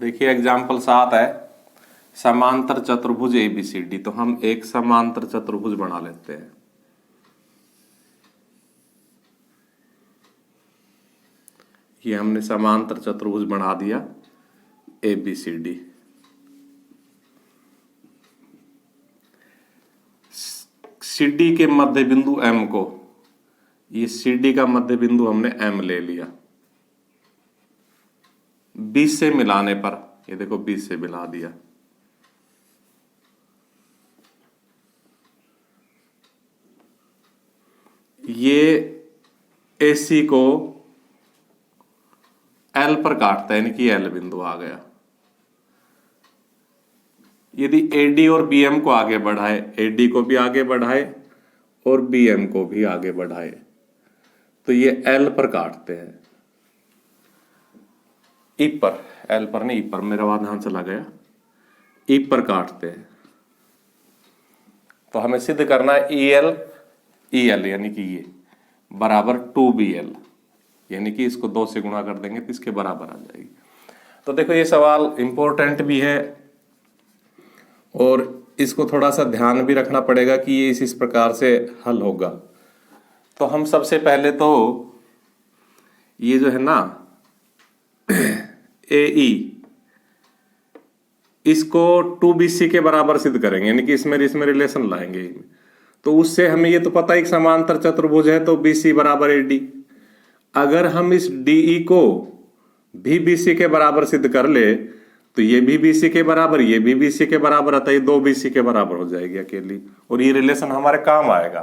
देखिए एग्जाम्पल 7 है, समांतर चतुर्भुज ABCD। तो हम एक समांतर चतुर्भुज बना लेते हैं। ये हमने समांतर चतुर्भुज बना दिया ABCD। CD के मध्य बिंदु M को, ये CD का मध्य बिंदु हमने M ले लिया। 20 से मिलाने पर, ये देखो 20 से मिला दिया। ये AC को L पर काटता है, यानी कि L बिंदु आ गया। यदि AD और BM को आगे बढ़ाए, AD को भी आगे बढ़ाए और BM को भी आगे बढ़ाए, तो ये L पर काटते हैं। E पर, L पर नहीं, E पर, मेरा बात ध्यान चला गया। E पर काटते हैं। तो हमें सिद्ध करना है EL यानी कि ये बराबर 2BL, यानी कि इसको 2 से गुणा कर देंगे तो इसके बराबर आ जाएगी। तो देखो ये सवाल इंपॉर्टेंट भी है और इसको थोड़ा सा ध्यान भी रखना पड़ेगा कि ये इस प्रकार से हल होगा। तो हम सबसे पहले तो ये जो है ना AE, इसको 2BC के बराबर सिद्ध करेंगे, यानी कि इसमें रिलेशन लाएंगे। तो उससे हमें ये तो पता है कि समांतर चतुर्भुज है तो BC बराबर AD। अगर हम इस DE को भी BC के बराबर सिद्ध कर ले तो ये भी BC के बराबर, ये भी BC के बराबर आता है, ये 2 BC के बराबर हो जाएगी अकेली, और ये रिलेशन हमारे काम आएगा।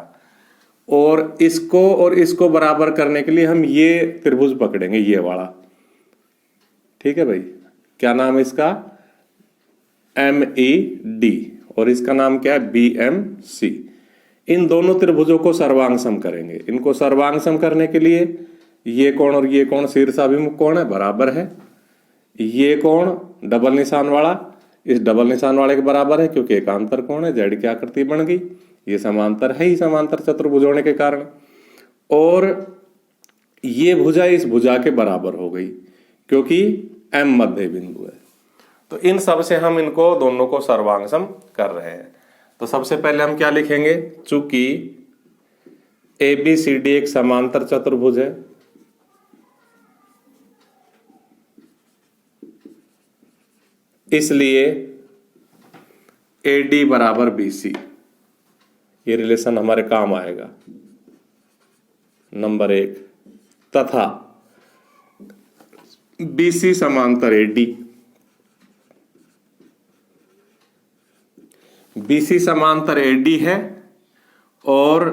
और इसको बराबर करने के लिए हम ये त्रिभुज पकड़ेंगे, ये वाला। ठीक है भाई, क्या नाम है इसका? MED, और इसका नाम क्या है? BMC। इन दोनों त्रिभुजों को सर्वांगसम करेंगे। इनको सर्वांगसम करने के लिए ये कोण और ये कोण शीर्षाभिमुख कोण है, बराबर है। ये कोण डबल निशान वाला इस डबल निशान वाले के बराबर है, क्योंकि एकांतर कोण है। जेड की आकृति बन गई, ये समांतर है ही, समांतर चतुर्भुज होने के कारण। और ये भुजा इस भुजा के बराबर हो गई, क्योंकि M मध्य बिंदु है। तो इन सब से हम इनको दोनों को सर्वांगसम कर रहे हैं। तो सबसे पहले हम क्या लिखेंगे? चूंकि ABCD एक समांतर चतुर्भुज है, इसलिए AD बराबर BC, ये रिलेशन हमारे काम आएगा, नंबर 1। तथा BC समांतर AD, BC समांतर AD है। और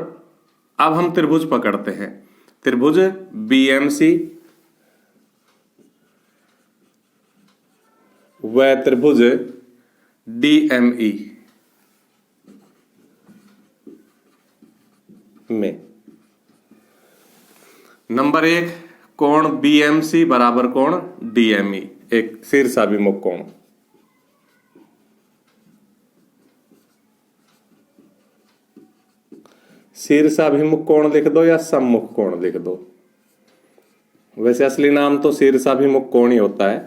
अब हम त्रिभुज पकड़ते हैं, त्रिभुज BMC व त्रिभुज DME में। नंबर 1, कोण BMC बराबर कोण DME, एक शीर्षाभिमुख कोण। शीर्षाभिमुख कोण लिख दो या सम्मुख कोण लिख दो। वैसे असली नाम तो शीर्षाभिमुख कोण ही होता है,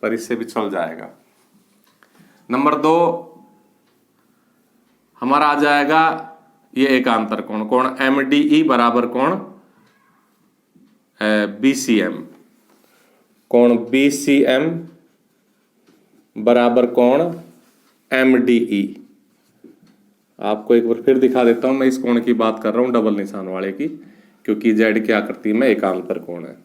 पर इससे भी चल जाएगा। नंबर 2 हमारा आ जाएगा ये एकांतर कोण, कोण MDE बराबर कोण BCM, कोण BCM बराबर कोण MDE। आपको एक बार फिर दिखा देता हूं, मैं इस कोण की बात कर रहा हूं, डबल निशान वाले की, क्योंकि जेड की आकृति में एकांतर कोण है।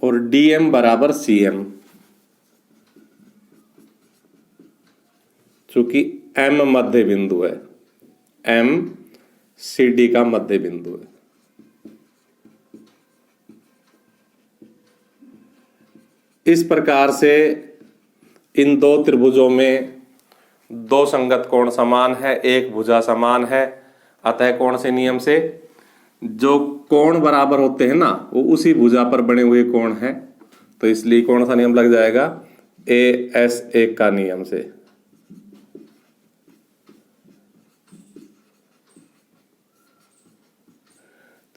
और DM बराबर CM, चूंकि M मध्य बिंदु है, M CD का मध्य बिंदु है। इस प्रकार से इन दो त्रिभुजों में दो संगत कोण समान है, एक भुजा समान है। अतः कौन से नियम से? जो कोण बराबर होते हैं ना, वो उसी भुजा पर बने हुए कोण हैं। तो इसलिए कौन सा नियम लग जाएगा? AS1 का नियम से।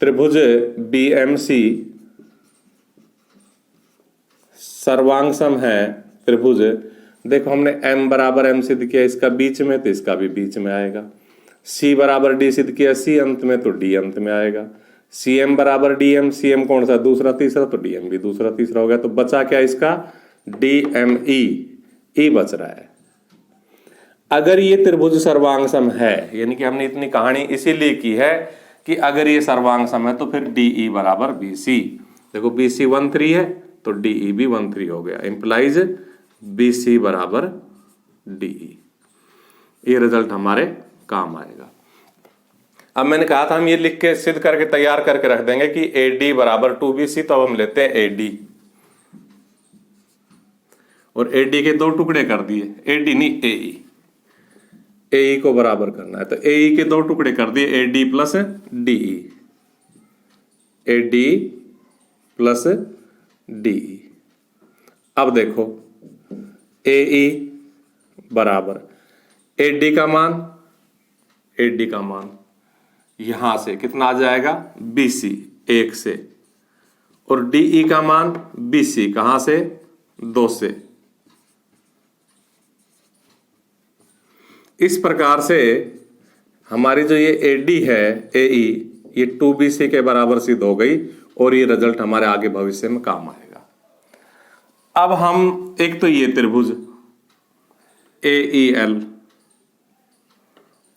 त्रिभुज BMC सर्वांगसम है त्रिभुज, देखो हमने M बराबर M सिद्ध किया, इसका बीच में तो इसका भी बीच में आएगा। C बराबर D सिद्ध किया, C अंत में तो D अंत में आएगा। CM बराबर DM, CM कौन सा दूसरा तीसरा, तो DM भी दूसरा तीसरा हो गया। तो बचा क्या इसका DME, E बच रहा है। अगर ये त्रिभुज सर्वांगसम है, यानी कि हमने इतनी कहानी इसीलिए की है कि अगर ये सर्वांगसम है तो फिर DE बराबर BC। देखो BC 1,3 है तो DE भी 1,3 हो गया, इंप्लाइज BC बराबर DE। ये रिजल्ट हमारे काम आएगा। अब मैंने कहा था हम ये लिख के सिद्ध करके तैयार करके रख देंगे कि AD बराबर 2BC, तो अब हम लेते हैं AD, और AD के दो टुकड़े कर दिए, AD नहीं AE, AE को बराबर करना है तो AE के दो टुकड़े कर दिए, AD plus DE, AD plus DE। अब देखो AE बराबर AD का मान, AD का मान यहां से कितना आ जाएगा BC 1 से, और DE का मान BC कहां से 2 से। इस प्रकार से हमारी जो ये AD है AE, ये 2BC के बराबर सिद्ध हो गई, और ये रिजल्ट हमारे आगे भविष्य में काम आएगा। अब हम एक तो ये त्रिभुज AEL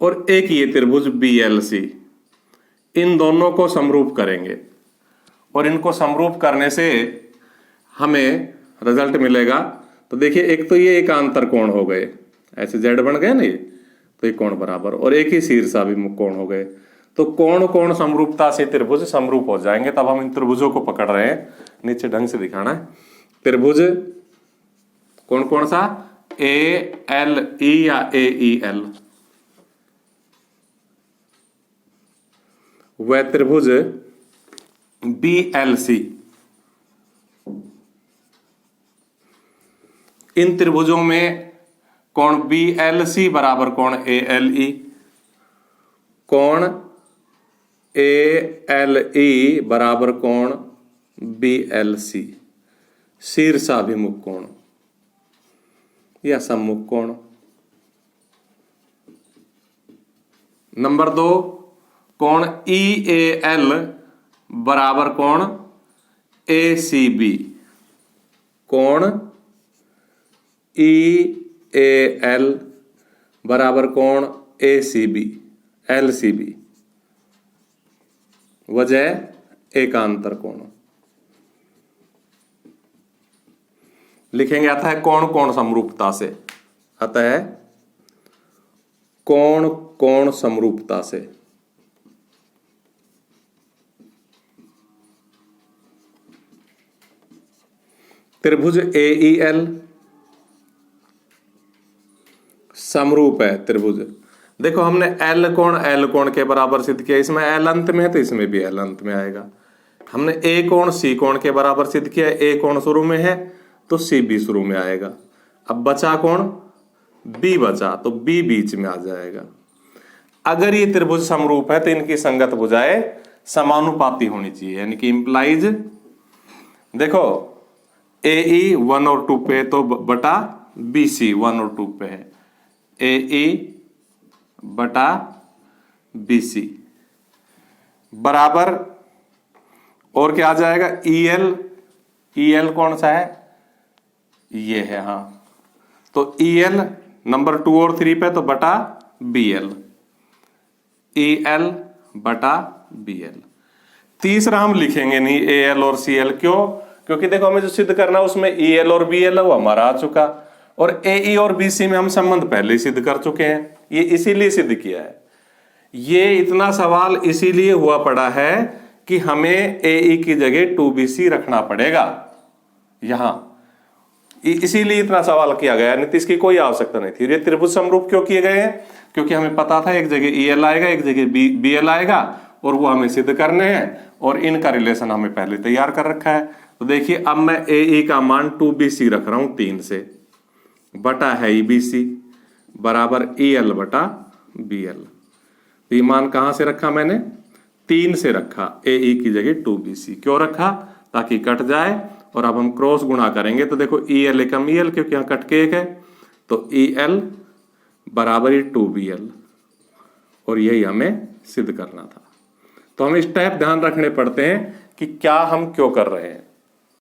और एक ये त्रिभुज BLC, इन दोनों को समरूप करेंगे, और इनको समरूप करने से हमें रिजल्ट मिलेगा। तो देखिए एक तो ये एकांतर कोण हो गए, ऐसे जेड बन गए ना ये, तो ये कोण बराबर, और एक ही शीर्षाभिमुख कोण हो गए। तो कोण कोण समरूपता से त्रिभुज समरूप हो जाएंगे। तब हम इन त्रिभुजों को पकड़ रहे हैं, नीचे ढंग से दिखाना है। त्रिभुज कौन कौन सा, ALE या AEL, वह त्रिभुज BLC। इन त्रिभुजों में कोण BLC बराबर कोण ALE, कोण ALE बराबर कोण BLC, शीर्षाभिमुख कोण या सम्मुख कोण। नंबर 2 कोण EAL बराबर कोण ACB, कोण EAL बराबर कोण ACB LCB, वजह एकांतर कोण। लिखेंगे, आता है कोण कोण समरूपता से, आता है कोण कोण समरूपता से। त्रिभुज AEL समरूप है त्रिभुज, देखो हमने L कोण के बराबर सिद्ध किया, इसमें L अंत में है तो इसमें भी L अंत में आएगा। हमने A कोण C कोण के बराबर सिद्ध किया, A कोण शुरू में है तो C भी शुरू में आएगा। अब बचा कोण B बचा, तो B बीच में आ जाएगा। अगर ये त्रिभुज समरूप है तो इनकी संगत भुजाएं समानुपाती होनी चाहिए, यानी कि इंप्लाइज, देखो AE 1 और 2 पे तो बटा BC 1 और 2 पे है, AE बटा BC बराबर, और क्या आ जाएगा EL कौन सा है, ये है, हाँ, तो EL नंबर 2 और 3 पे तो बटा BL, EL बटा BL। तीसरा हम लिखेंगे नहीं AL और CL, क्यों, क्योंकि देखो हमें जो सिद्ध करना है उसमें EL और BL है वो हमारा आ चुका, और AE और BC में हम संबंध पहले ही सिद्ध कर चुके हैं, ये इसीलिए सिद्ध किया है। ये इतना सवाल इसीलिए हुआ पड़ा है कि हमें AE की जगह 2BC रखना पड़ेगा यहां, इसीलिए इतना सवाल किया गया, नहीं तो इसकी कोई आवश्यकता नहीं थी। ये त्रिभुज समरूप क्यों किए गए हैं, क्योंकि हमें पता था एक जगह EL आएगा एक जगह BL आएगा, और वो हमें सिद्ध करने हैं, और इनका रिलेशन हमें पहले तैयार कर रखा है। तो देखिए अब मैं AE का मान 2BC रख रहा हूं 3 से, बटा है BC बराबर EL बटा BL। तो ये मान कहां से रखा मैंने, 3 से रखा, AE की जगह 2BC क्यों रखा? ताकि कट जाए। और अब हम क्रॉस गुणा करेंगे तो देखो EL एकम EL, क्योंकि यहाँ कट के एक है, तो EL बराबर ही 2BL, और यही हमें सिद्ध करना था। तो हमें स्टेप ध्यान रखने पड़ते हैं कि क्या हम क्यों कर रहे हैं।